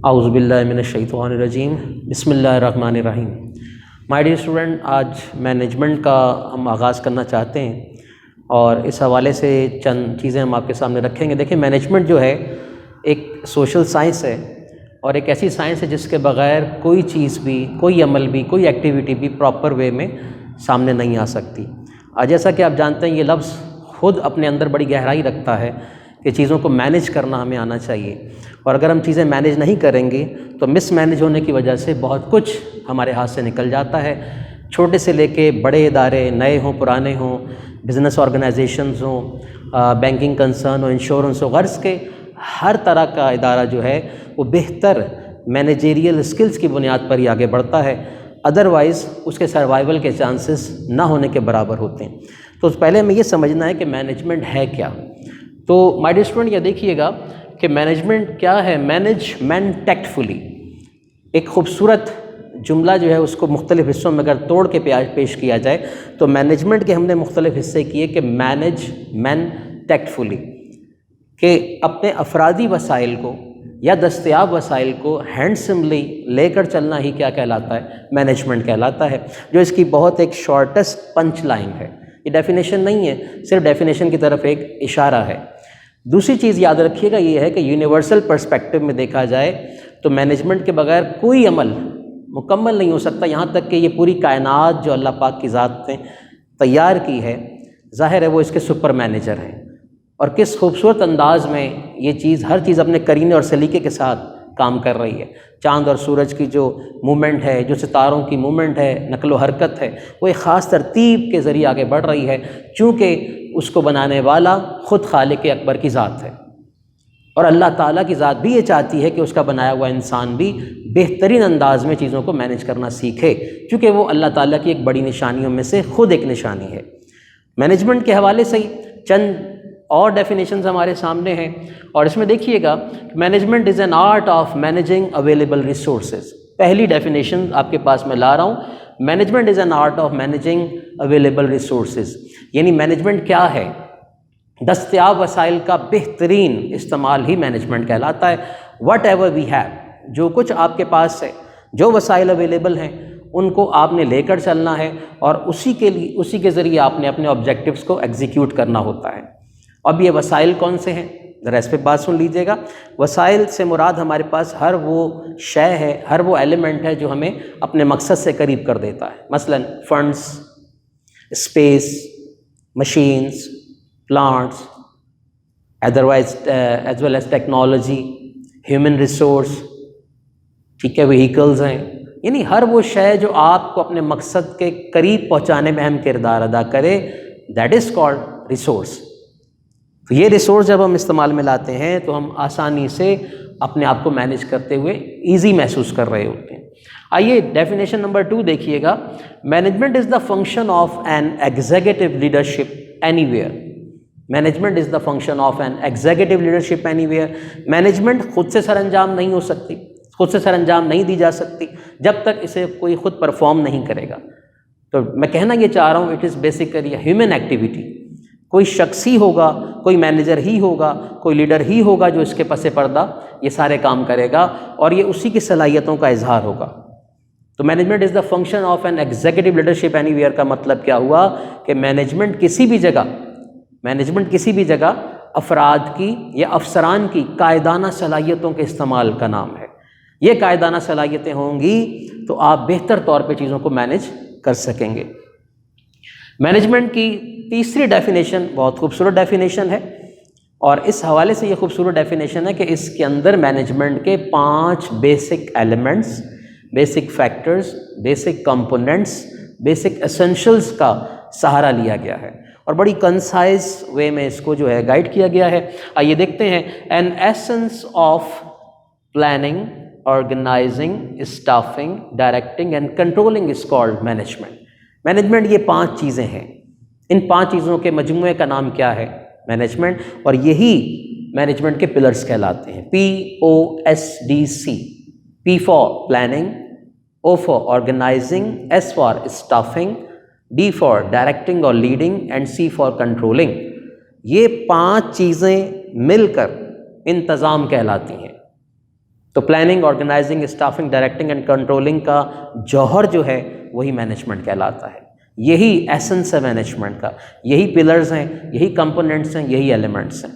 اعوذ باللہ من الشیطان الرجیم، بسم اللہ الرحمن الرحیم۔ مائی ڈیئر اسٹوڈنٹ، آج مینجمنٹ کا ہم آغاز کرنا چاہتے ہیں اور اس حوالے سے چند چیزیں ہم آپ کے سامنے رکھیں گے۔ دیکھیں، مینجمنٹ جو ہے ایک سوشل سائنس ہے اور ایک ایسی سائنس ہے جس کے بغیر کوئی چیز بھی، کوئی عمل بھی، کوئی ایکٹیویٹی بھی پراپر وے میں سامنے نہیں آ سکتی۔ جیسا کہ آپ جانتے ہیں، یہ لفظ خود اپنے اندر بڑی گہرائی رکھتا ہے کہ چیزوں کو مینیج کرنا ہمیں آنا چاہیے، اور اگر ہم چیزیں مینیج نہیں کریں گے تو مس مینیج ہونے کی وجہ سے بہت کچھ ہمارے ہاتھ سے نکل جاتا ہے۔ چھوٹے سے لے کے بڑے ادارے، نئے ہوں پرانے ہوں، بزنس آرگنائزیشنز ہوں، بینکنگ کنسرن ہو، انشورنس ہو، غرض کے ہر طرح کا ادارہ جو ہے وہ بہتر مینیجریل اسکلز کی بنیاد پر ہی آگے بڑھتا ہے، ادروائز اس کے سروائیول کے چانسز نہ ہونے کے برابر ہوتے ہیں۔ تو پہلے ہمیں یہ سمجھنا ہے کہ مینجمنٹ ہے کیا۔ تو مائی ڈیئر اسٹوڈنٹ، یہ دیکھیے گا کہ مینجمنٹ کیا ہے۔ مینجمنٹ ٹیکٹفلی، ایک خوبصورت جملہ جو ہے اس کو مختلف حصوں میں اگر توڑ کے پیش کیا جائے تو مینجمنٹ کے ہم نے مختلف حصے کیے کہ مینج مین ٹیکٹفلی، کہ اپنے افرادی وسائل کو یا دستیاب وسائل کو ہینڈسملی لے کر چلنا ہی کیا کہلاتا ہے؟ مینجمنٹ کہلاتا ہے، جو اس کی بہت ایک شارٹسٹ پنچ لائن ہے۔ یہ ڈیفینیشن نہیں ہے، صرف ڈیفینیشن کی طرف ایک اشارہ ہے۔ دوسری چیز یاد رکھیے گا یہ ہے کہ یونیورسل پرسپیکٹو میں دیکھا جائے تو مینجمنٹ کے بغیر کوئی عمل مکمل نہیں ہو سکتا، یہاں تک کہ یہ پوری کائنات جو اللہ پاک کی ذات نے تیار کی ہے، ظاہر ہے وہ اس کے سپر مینیجر ہیں، اور کس خوبصورت انداز میں یہ چیز، ہر چیز اپنے قرینے اور سلیقے کے ساتھ کام کر رہی ہے۔ چاند اور سورج کی جو موومنٹ ہے، جو ستاروں کی موومنٹ ہے، نقل و حرکت ہے، وہ ایک خاص ترتیب کے ذریعے آگے بڑھ رہی ہے، چونکہ اس کو بنانے والا خود خالق اکبر کی ذات ہے، اور اللہ تعالیٰ کی ذات بھی یہ چاہتی ہے کہ اس کا بنایا ہوا انسان بھی بہترین انداز میں چیزوں کو مینیج کرنا سیکھے، کیونکہ وہ اللہ تعالیٰ کی ایک بڑی نشانیوں میں سے خود ایک نشانی ہے۔ مینجمنٹ کے حوالے سے چند اور ڈیفینیشنز ہمارے سامنے ہیں، اور اس میں دیکھیے گا، management is an art of managing available resources. پہلی ڈیفینیشن آپ کے پاس میں لا رہا ہوں، management is an art of managing available resources, یعنی مینجمنٹ کیا ہے؟ دستیاب وسائل کا بہترین استعمال ہی مینجمنٹ کہلاتا ہے۔ واٹ ایور وی ہیو، جو کچھ آپ کے پاس ہے، جو وسائل اویلیبل ہیں، ان کو آپ نے لے کر چلنا ہے، اور اسی کے ذریعے آپ نے اپنے آبجیکٹیوز کو ایگزیکیوٹ کرنا ہوتا ہے۔ اب یہ وسائل کون سے ہیں؟ ذرا اس پہ بات سن لیجیے گا۔ وسائل سے مراد ہمارے پاس ہر وہ شے ہے، ہر وہ ایلیمنٹ ہے جو ہمیں اپنے مقصد سے قریب کر دیتا ہے، مثلا funds, space, machines, plants, otherwise as well as technology, human resource, ٹھیک ہے، وہیکلز ہیں، یعنی ہر وہ شے جو آپ کو اپنے مقصد کے قریب پہنچانے میں اہم کردار ادا کرے، دیٹ از کالڈ ریسورس۔ تو یہ ریسورس جب ہم استعمال میں لاتے ہیں تو ہم آسانی سے اپنے آپ کو مینیج کرتے ہوئے ایزی محسوس کر رہے ہوتے ہیں۔ آئیے ڈیفینیشن نمبر 2 دیکھیے گا۔ Management is the function of an executive leadership anywhere. Management is the function of an executive leadership anywhere. Management خود سے سر انجام نہیں ہو سکتی، خود سے سر انجام نہیں دی جا سکتی جب تک اسے کوئی خود پرفارم نہیں کرے گا۔ تو میں کہنا یہ چاہ رہا ہوں، it is basically human activity. کوئی شخص ہی ہوگا، کوئی مینیجر ہی ہوگا، کوئی لیڈر ہی ہوگا جو اس کے پس پردہ یہ سارے کام کرے گا، اور یہ اسی کی صلاحیتوں کا اظہار ہوگا۔ تو management is the function of an executive leadership any where کا مطلب کیا ہوا کہ مینجمنٹ کسی بھی جگہ افراد کی یا افسران کی قائدانہ صلاحیتوں کے استعمال کا نام ہے۔ یہ قائدانہ صلاحیتیں ہوں گی تو آپ بہتر طور پہ چیزوں کو مینیج کر سکیں گے۔ مینجمنٹ کی تیسری ڈیفینیشن بہت خوبصورت ڈیفینیشن ہے، اور اس حوالے سے یہ خوبصورت ڈیفینیشن ہے کہ اس کے اندر مینجمنٹ کے 5 basic elements, basic factors, basic components, basic essentials کا سہارا لیا گیا ہے، اور بڑی کنسائز وے میں اس کو جو ہے گائیڈ کیا گیا ہے۔ آئیے دیکھتے ہیں۔ An essence of planning, organizing, staffing, directing and controlling is called management. Management یہ 5 چیزیں ہیں، ان 5 چیزوں کے مجموعے کا نام کیا ہے؟ مینجمنٹ، اور یہی مینجمنٹ کے پلرز کہلاتے ہیں۔ POSDC، P for planning, O for organizing, S for staffing, D for directing اور leading, and C for controlling. یہ 5 چیزیں مل کر انتظام کہلاتی ہیں۔ تو planning, organizing, staffing, directing and controlling کا جوہر جو ہے وہی مینجمنٹ کہلاتا ہے. یہی ایسنس ہے مینجمنٹ کا، یہی پلرز ہیں، یہی کمپوننٹس ہیں، یہی ایلیمنٹس ہیں.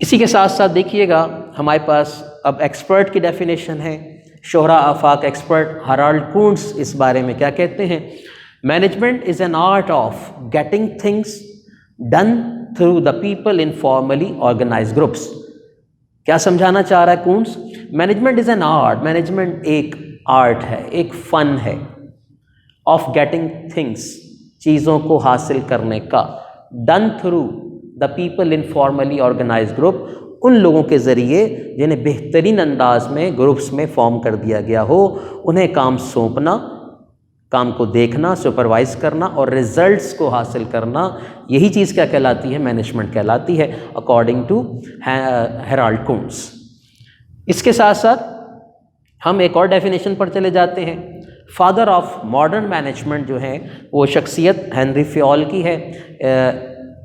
اسی کے ساتھ ساتھ دیکھیے گا ہمارے پاس اب ایکسپرٹ کی ڈیفینیشن ہے. شہرا آفاق ایکسپرٹ ہرالڈ کونٹز اس بارے میں کیا کہتے ہیں؟ Management is an art of getting things done through the people in formally organize groups. کیا سمجھانا چاہ رہا ہے Koontz? Management is an art, management ایک آرٹ ہے، ایک فن ہے، آف گیٹنگ تھنگس، چیزوں کو حاصل کرنے کا، done through the people in formally organize group, ان لوگوں کے ذریعے جنہیں بہترین انداز میں گروپس میں فارم کر دیا گیا ہو، انہیں کام سونپنا، کام کو دیکھنا، سپروائز کرنا اور ریزلٹس کو حاصل کرنا، یہی چیز کیا کہلاتی ہے؟ مینجمنٹ کہلاتی ہے اکارڈنگ ٹو ہیرالڈ کونٹز. اس کے ساتھ ساتھ ہم ایک اور ڈیفینیشن پر چلے جاتے ہیں. فادر آف ماڈرن مینجمنٹ جو ہے وہ شخصیت ہنری فیول کی ہے.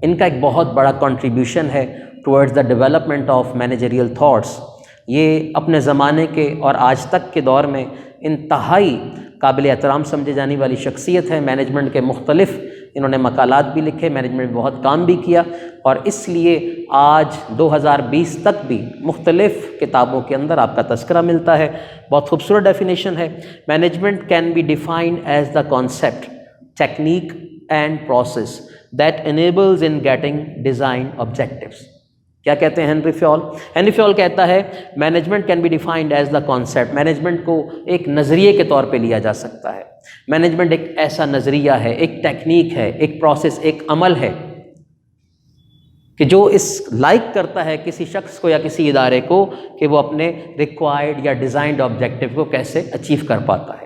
ان کا ایک بہت بڑا کنٹریبیوشن ہے towards the development of managerial thoughts. یہ اپنے زمانے کے اور آج تک کے دور میں انتہائی قابل احترام سمجھے جانے والی شخصیت ہے. مینجمنٹ کے مختلف انہوں نے مقالات بھی لکھے، مینجمنٹ بہت کام بھی کیا، اور اس لیے آج 2020 تک بھی مختلف کتابوں کے اندر آپ کا تذکرہ ملتا ہے. بہت خوبصورت ڈیفینیشن ہے. Management can be defined as the concept, technique and process that enables in getting design objectives. کیا کہتے ہیں ہنری فیول؟ ہنری فیول کہتا ہے management can be defined as the concept. Management کو ایک نظریے کے طور پہ لیا جا سکتا ہے. مینجمنٹ ایک ایسا نظریہ ہے، ایک ٹیکنیک ہے، ایک پروسیس، ایک عمل ہے کہ جو اس لائک کرتا ہے کسی شخص کو یا کسی ادارے کو کہ وہ اپنے ریکوائرڈ یا ڈیزائنڈ آبجیکٹیو کو کیسے اچیو کر پاتا ہے.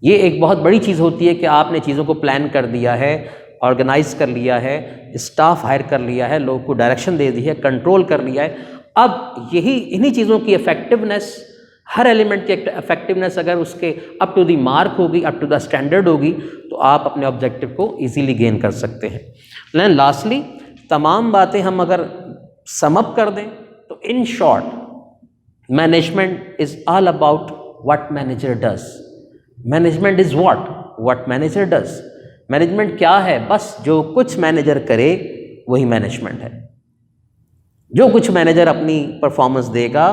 یہ ایک بہت بڑی چیز ہوتی ہے کہ آپ نے چیزوں کو پلان کر دیا ہے، آرگنائز کر لیا ہے، اسٹاف ہائر کر لیا ہے، لوگوں کو ڈائریکشن دے دی ہے، کنٹرول کر لیا ہے. اب انہی چیزوں کی افیکٹونیس، ہر ایلیمنٹ کی افیکٹونیس اگر اس کے اپ ٹو دی مارک ہوگی، اپ ٹو دا اسٹینڈرڈ ہوگی، تو آپ اپنے آبجیکٹیو کو ایزیلی گین کر سکتے ہیں. لاسٹلی تمام باتیں ہم اگر سم اپ کر دیں تو in short management is all about what manager does. Management is what manager does. Management کیا ہے؟ بس جو کچھ مینیجر کرے وہی مینجمنٹ ہے. جو کچھ مینیجر اپنی پرفارمنس دے گا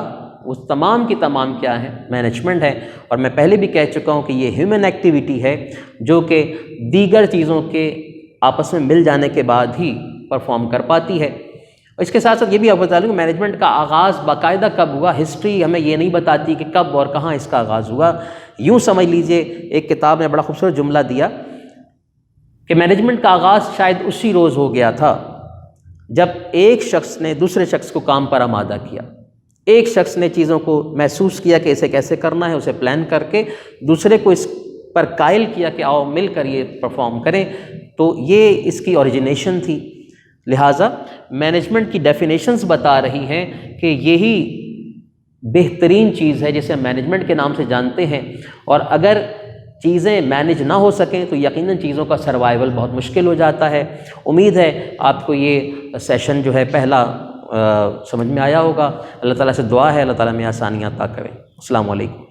وہ تمام کی تمام کیا ہے؟ مینجمنٹ ہے. اور میں پہلے بھی کہہ چکا ہوں کہ یہ ہیومن ایکٹیویٹی ہے جو کہ دیگر چیزوں کے آپس میں مل جانے کے بعد ہی پرفارم کر پاتی ہے. اور اس کے ساتھ ساتھ یہ بھی آپ بتا لوں کہ مینجمنٹ کا آغاز باقاعدہ کب ہوا؟ ہسٹری ہمیں یہ نہیں بتاتی کہ کب اور کہاں اس کا آغاز ہوا. یوں سمجھ لیجئے، ایک کتاب نے بڑا خوبصورت جملہ دیا کہ مینجمنٹ کا آغاز شاید اسی روز ہو گیا تھا جب ایک شخص نے دوسرے شخص کو کام پر آمادہ کیا. ایک شخص نے چیزوں کو محسوس کیا کہ اسے کیسے کرنا ہے، اسے پلان کر کے دوسرے کو اس پر قائل کیا کہ آؤ مل کر یہ پرفارم کریں. تو یہ اس کی اوریجنیشن تھی. لہٰذا مینجمنٹ کی ڈیفینیشنز بتا رہی ہیں کہ یہی بہترین چیز ہے جسے مینجمنٹ کے نام سے جانتے ہیں. اور اگر چیزیں مینج نہ ہو سکیں تو یقیناً چیزوں کا سروائیول بہت مشکل ہو جاتا ہے. امید ہے آپ کو یہ سیشن جو ہے پہلا سمجھ میں آیا ہوگا. اللہ تعالیٰ سے دعا ہے اللہ تعالیٰ میں آسانیاں عطا کرے. السلام علیکم.